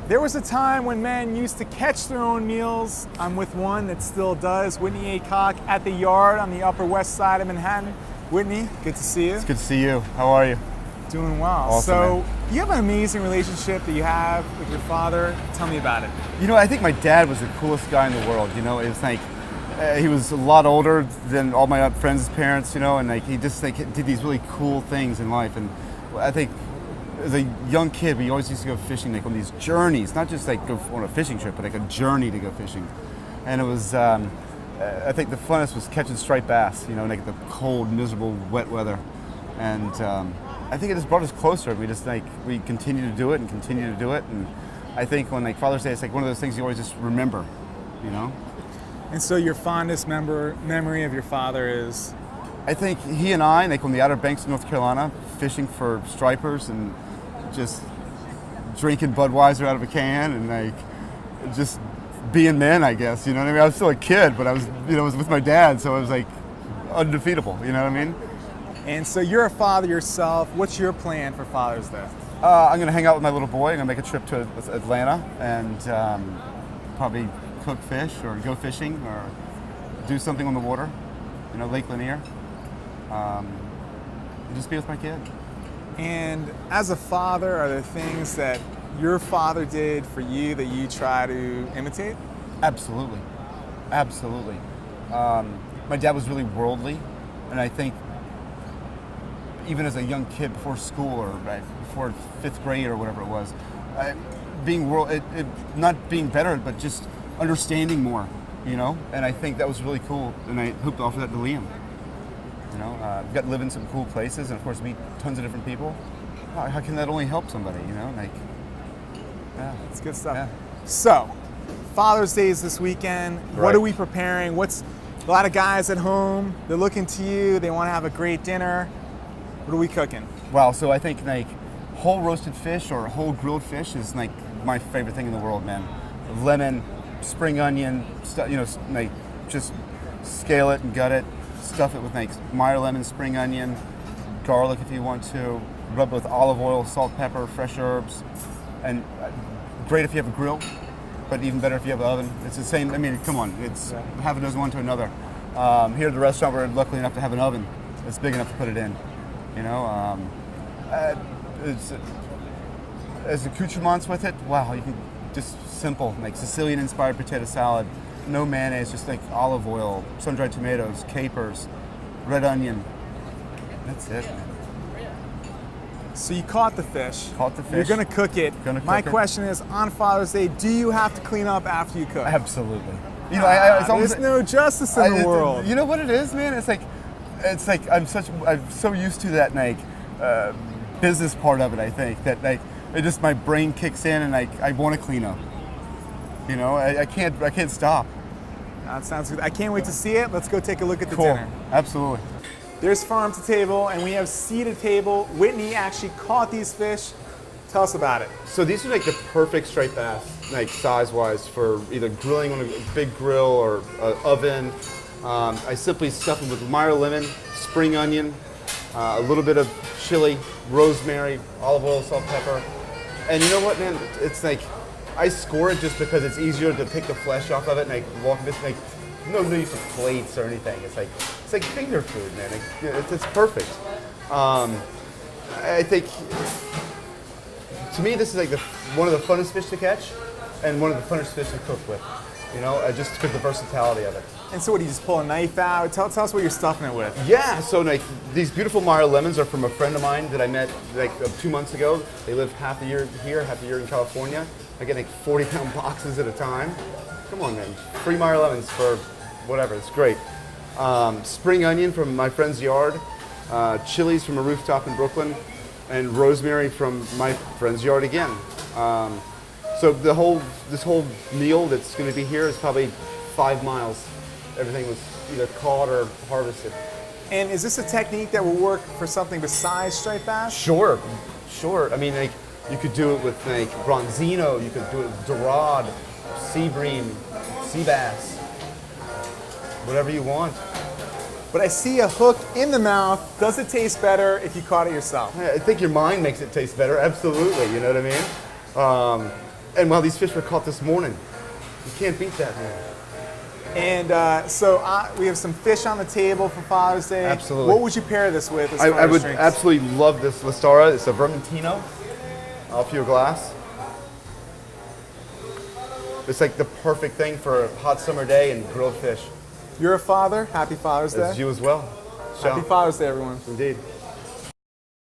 There was a time when men used to catch their own meals. I'm with one that still does, Whitney Aycock at the Yard on the Upper West Side of Manhattan. Whitney, good to see you. It's good to see you. How are you? Doing well. Awesome, so man. you have an amazing relationship that you have with your father. Tell me about it. You know, I think my dad was the coolest guy in the world. You know, it was like he was a lot older than all my friends' parents. You know, and like he just like did these really cool things in life. And I think as a young kid, we always used to go fishing, like on these journeys, not just like go on a fishing trip, but like a journey to go fishing. And it was, I think the funnest was catching striped bass. You know, like the cold, miserable, wet weather. And I think it just brought us closer. We just we continue to do it and continue to do it. And I think when like Father's Day, it's like one of those things you always just remember, you know? And so your fondest memory of your father is? I think he and I, like on the Outer Banks of North Carolina, fishing for stripers and just drinking Budweiser out of a can and like just being men, I guess. You know what I mean? I was still a kid, but I was, you know, I was with my dad, so I was like undefeatable. You know what I mean? And so you're a father yourself. What's your plan for Father's Day? I'm going to hang out with my little boy. I'm going to make a trip to Atlanta and probably cook fish or go fishing or do something on the water, you know, Lake Lanier. And just be with my kid. And as a father, are there things that your father did for you that you try to imitate? Absolutely. Absolutely. My dad was really worldly, and I think even as a young kid before school or before 5th grade or whatever it was, not being better, but just understanding more, you know? And I think that was really cool, and I hope to offer that to Liam. You know, we've got to live in some cool places and of course meet tons of different people. How can that only help somebody, you know? Like, yeah. That's good stuff. Yeah. So, Father's Day is this weekend. Right. What are we preparing? A lot of guys at home, they're looking to you, they want to have a great dinner. What are we cooking? Wow, so I think like whole roasted fish or whole grilled fish is like my favorite thing in the world, man. Lemon, spring onion, you know, like just scale it and gut it, stuff it with like Meyer lemon, spring onion, garlic if you want to, rub it with olive oil, salt, pepper, fresh herbs, and great if you have a grill, but even better if you have an oven. It's the same, I mean, come on, it's half a dozen one to another. Here at the restaurant, we're lucky enough to have an oven that's big enough to put it in. You know, it's, as accoutrements with it, wow, you can just simple, like Sicilian-inspired potato salad, no mayonnaise, just like olive oil, sun-dried tomatoes, capers, red onion. That's it, man. So you caught the fish. Caught the fish. You're going to cook it. My question is, on Father's Day, do you have to clean up after you cook? Absolutely. You know, it's almost, there's no justice in the world. You know what it is, man? It's like I'm so used to that like business part of it. I think that like it just my brain kicks in and I want to clean up. You know, I can't stop. That sounds good. I can't wait to see it. Let's go take a look at the Cool. dinner. Absolutely. There's farm to table, and we have sea to table. Whitney actually caught these fish. Tell us about it. So these are like the perfect striped bass, like size-wise, for either grilling on a big grill or oven. I simply stuff them with Meyer lemon, spring onion, a little bit of chili, rosemary, olive oil, salt, pepper. And you know what, man? It's like, I score it just because it's easier to pick the flesh off of it and like walk this, like, no need for plates or anything. It's like finger food, man. It's perfect. I think, to me, this is like one of the funnest fish to catch and one of the funnest fish to cook with. You know, just because the versatility of it. And so what, do you just pull a knife out? Tell us what you're stuffing it with. Yeah, so like these beautiful Meyer lemons are from a friend of mine that I met like 2 months ago. They live half the year here, half the year in California. I get like 40-pound boxes at a time. Come on, man. Free Meyer lemons for whatever, it's great. Spring onion from my friend's yard, chilies from a rooftop in Brooklyn, and rosemary from my friend's yard again. So this whole meal that's going to be here is probably 5 miles. Everything was either caught or harvested. And is this a technique that will work for something besides striped bass? Sure. I mean, like you could do it with like bronzino. You could do it with dorade, sea bream, sea bass, whatever you want. But I see a hook in the mouth. Does it taste better if you caught it yourself? I think your mind makes it taste better. Absolutely. You know what I mean? And well, these fish were caught this morning. You can't beat that, man. And so we have some fish on the table for Father's Day. Absolutely. What would you pair this with as far I as would drinks? absolutely love this Listara. It's a Vermentino. I'll fill a glass. It's like the perfect thing for a hot summer day and grilled fish. You're a father. Happy Father's Day. As you as well. Happy Father's Day, everyone. Indeed.